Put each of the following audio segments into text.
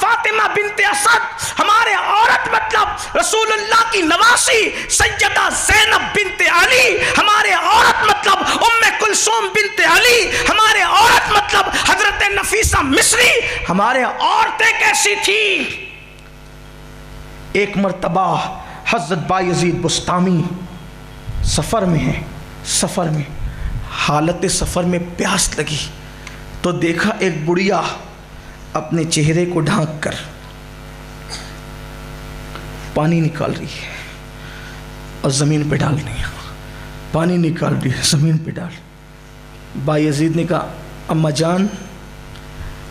فاطمہ بنت اسد، ہمارے عورت مطلب رسول اللہ کی نواسی سیدہ زینب بنت علی، ہمارے عورت مطلب ام کلثوم بنت علی، ہمارے عورت مطلب حضرت نفیسہ مصری. ہمارے عورتیں کیسی تھی؟ ایک مرتبہ حضرت بایزید بسطامی سفر میں ہیں، سفر میں حالت سفر میں پیاس لگی تو دیکھا ایک بڑھیا اپنے چہرے کو ڈھانک کر پانی نکال رہی ہے اور زمین پہ ڈال رہی ہے، پانی نکال رہی ہے زمین پہ ڈال. بایزید نے کہا اماں جان،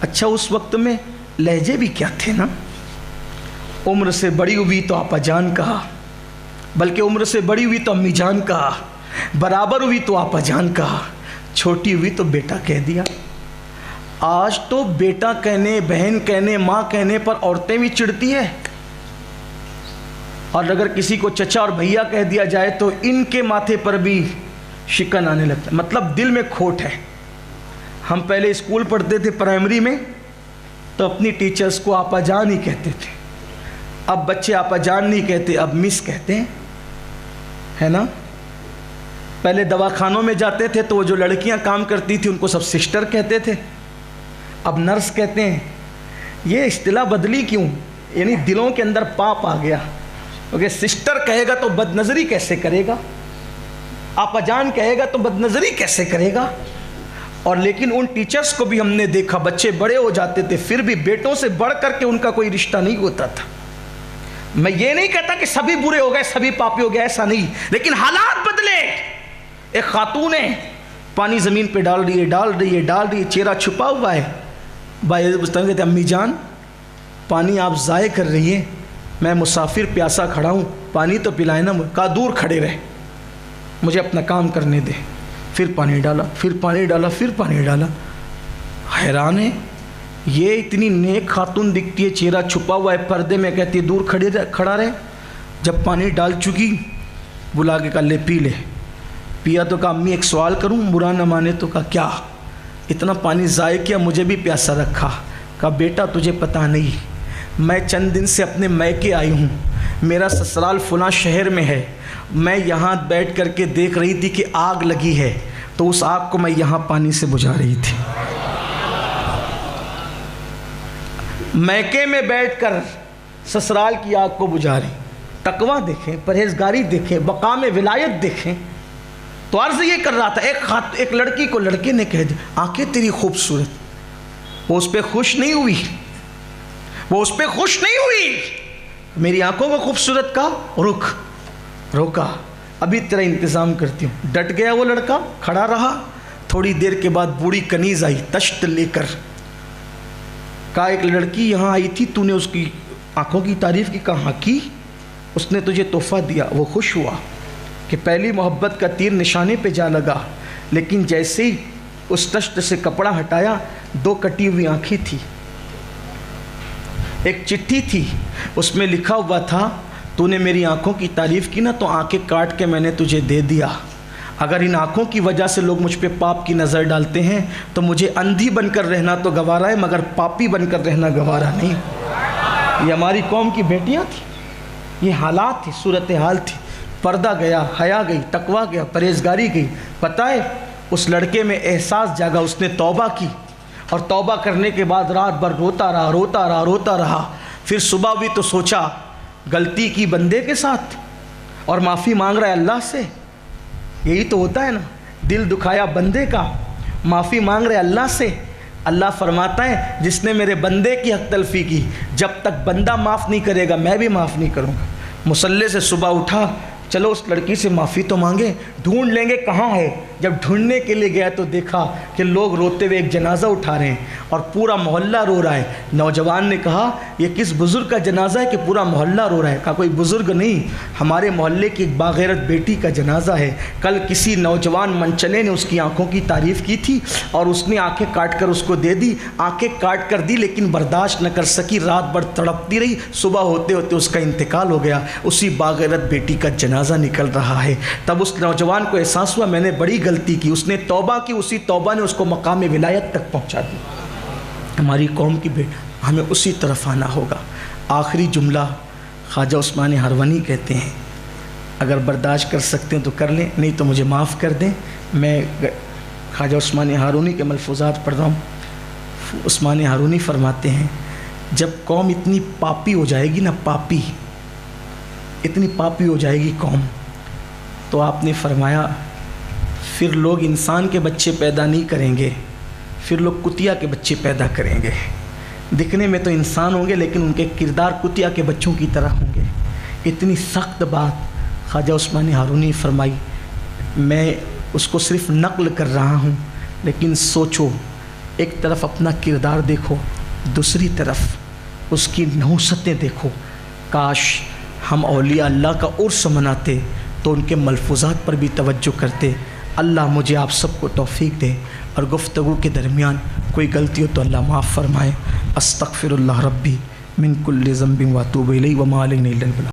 اچھا اس وقت میں لہجے بھی کیا تھے نا، عمر سے بڑی ہوئی تو آپا جان کہا، بلکہ عمر سے بڑی ہوئی تو امی جان کہا، برابر ہوئی تو آپا جان کہا، چھوٹی ہوئی تو بیٹا کہہ دیا. آج تو بیٹا کہنے، بہن کہنے، ماں کہنے پر عورتیں بھی چڑھتی ہے، اور اگر کسی کو چچا اور بھیا کہہ دیا جائے تو ان کے ماتھے پر بھی شکن آنے لگتا ہے. مطلب دل میں کھوٹ ہے. ہم پہلے اسکول پڑھتے تھے پرائمری میں تو اپنی ٹیچرز کو آپا جان ہی کہتے تھے. اب بچے آپا جان نہیں کہتے، اب مس کہتے ہیں، ہے نا. پہلے دواخانوں میں جاتے تھے تو وہ جو لڑکیاں کام کرتی تھی ان کو سب سسٹر کہتے تھے، اب نرس کہتے ہیں. یہ اصطلاح بدلی کیوں؟ یعنی دلوں کے اندر پاپ آ گیا. کیونکہ سسٹر کہے گا تو بد نظری کیسے کرے گا، آپا جان کہے گا تو بد نظری کیسے کرے گا. اور لیکن ان ٹیچرز کو بھی ہم نے دیکھا، بچے بڑے ہو جاتے تھے پھر بھی بیٹوں سے بڑھ کر کے ان کا کوئی رشتہ نہیں ہوتا تھا. میں یہ نہیں کہتا کہ سبھی برے ہو گئے، سبھی پاپی ہو گئے، ایسا نہیں، لیکن حالات بدلے. ایک خاتون ہے، پانی زمین پہ ڈال رہی ہے، ڈال رہی ہے، ڈال رہی ہے، چہرہ چھپا ہوا ہے. بھائی بستان کہتے ہیں امی جان پانی آپ ضائع کر رہی ہیں، میں مسافر پیاسا کھڑا ہوں، پانی تو پلائیں نا. کہا دور کھڑے رہے، مجھے اپنا کام کرنے دے. پھر پانی ڈالا، پھر پانی ڈالا، پھر پانی ڈالا. حیران ہے، یہ اتنی نیک خاتون دکھتی ہے، چہرہ چھپا ہوا ہے پردے میں، کہتی ہے دور کھڑا رہے. جب پانی ڈال چکی بلا کے کہا لے پی لے. پیا تو کہا امی ایک سوال کروں، برا نہ مانے تو. کہا کیا؟ اتنا پانی ضائع کیا، مجھے بھی پیاسا رکھا. کہا بیٹا تجھے پتہ نہیں، میں چند دن سے اپنے میکے آئی ہوں، میرا سسرال فلاں شہر میں ہے، میں یہاں بیٹھ کر کے دیکھ رہی تھی کہ آگ لگی ہے تو اس آگ کو میں یہاں پانی سے بجھا رہی تھی. میکے میں بیٹھ کر سسرال کی آگ کو بجھا رہی. تقویٰ دیکھیں، پرہیزگاری دیکھیں، مقام ولایت دیکھیں. تو عرض یہ کر رہا تھا، ایک لڑکی کو لڑکے نے کہہ دیا آنکھیں تیری خوبصورت. وہ اس پہ خوش نہیں ہوئی، وہ اس پہ خوش نہیں ہوئی. میری آنکھوں کو خوبصورت کا روکا، ابھی تیرا انتظام کرتی ہوں. ڈٹ گیا وہ لڑکا، کھڑا رہا. تھوڑی دیر کے بعد بوڑھی کنیز آئی تشت لے کر. کہا ایک لڑکی یہاں آئی تھی، تو نے اس کی آنکھوں کی تعریف کی. کہاں کی؟ اس نے تجھے تحفہ دیا. وہ خوش ہوا کہ پہلی محبت کا تیر نشانے پہ جا لگا، لیکن جیسے ہی اس تشت سے کپڑا ہٹایا 2 کٹی ہوئی آنکھیں تھی. ایک چٹھی تھی، اس میں لکھا ہوا تھا تو نے میری آنکھوں کی تعریف کی نا تو آنکھیں کاٹ کے میں نے تجھے دے دیا. اگر ان آنکھوں کی وجہ سے لوگ مجھ پہ پاپ کی نظر ڈالتے ہیں تو مجھے اندھی بن کر رہنا تو گوارا ہے، مگر پاپی بن کر رہنا گوارا نہیں. یہ ہماری قوم کی بیٹیاں تھیں، یہ حالات تھی، صورتحال تھی. پردہ گیا، حیا گئی، تقویٰ گیا، پرہیزگاری گئی. پتہ ہے اس لڑکے میں احساس جاگا، اس نے توبہ کی، اور توبہ کرنے کے بعد رات بھر روتا رہا. پھر صبح بھی تو سوچا غلطی کی بندے کے ساتھ اور معافی مانگ رہا ہے اللہ سے. یہی تو ہوتا ہے نا، دل دکھایا بندے کا، معافی مانگ رہے اللہ سے. اللہ فرماتا ہے جس نے میرے بندے کی حق تلفی کی، جب تک بندہ معاف نہیں کرے گا میں بھی معاف نہیں کروں گا. مصلی سے صبح اٹھا، چلو اس لڑکی سے معافی تو مانگے، ڈھونڈ لیں گے کہاں ہے. جب ڈھونڈنے کے لیے گیا تو دیکھا کہ لوگ روتے ہوئے ایک جنازہ اٹھا رہے ہیں اور پورا محلہ رو رہا ہے. نوجوان نے کہا یہ کس بزرگ کا جنازہ ہے کہ پورا محلہ رو رہا ہے؟ کہا کوئی بزرگ نہیں، ہمارے محلے کی ایک باغیرت بیٹی کا جنازہ ہے. کل کسی نوجوان منچلے نے اس کی آنکھوں کی تعریف کی تھی اور اس نے آنکھیں کاٹ کر اس کو دے دی. آنکھیں کاٹ کر دی لیکن برداشت نہ کر سکی، رات بھر تڑپتی رہی. صبح ہوتے ہوتے اس کا انتقال ہو گیا. اسی باغیرت بیٹی کا جنازہ نکل رہا ہے. تب اس نوجوان کو احساس ہوا میں نے بڑی غلطی کی. اس نے توبہ کی، اسی توبہ نے اس کو مقام ولایت تک پہنچا دی. ہماری قوم کی ہمیں اسی طرف آنا ہوگا۔ آخری جملہ خواجہ عثمان ہارونی کہتے ہیں، اگر برداشت کر سکتے ہیں تو کر لیں، نہیں تو مجھے معاف کر دیں۔ میں خواجہ عثمان ہارونی کے ملفوظات پڑھ رہا ہوں۔ عثمان ہارونی فرماتے ہیں، جب قوم اتنی پاپی ہو جائے گی نا، پاپی، اتنی پاپی ہو جائے گی قوم، تو آپ نے فرمایا پھر لوگ انسان کے بچے پیدا نہیں کریں گے، پھر لوگ کتیا کے بچے پیدا کریں گے۔ دکھنے میں تو انسان ہوں گے لیکن ان کے کردار کتیا کے بچوں کی طرح ہوں گے۔ اتنی سخت بات خواجہ عثمان ہارونی فرمائی، میں اس کو صرف نقل کر رہا ہوں، لیکن سوچو، ایک طرف اپنا کردار دیکھو، دوسری طرف اس کی نحوستیں دیکھو۔ کاش ہم اولیاء اللہ کا عرس مناتے تو ان کے ملفوظات پر بھی توجہ کرتے۔ اللہ مجھے آپ سب کو توفیق دے، اور گفتگو کے درمیان کوئی غلطی ہو تو اللہ معاف فرمائے۔ استغفر اللہ ربی من کل ذنب واتوب الیہ وما علینا الا البلاغ۔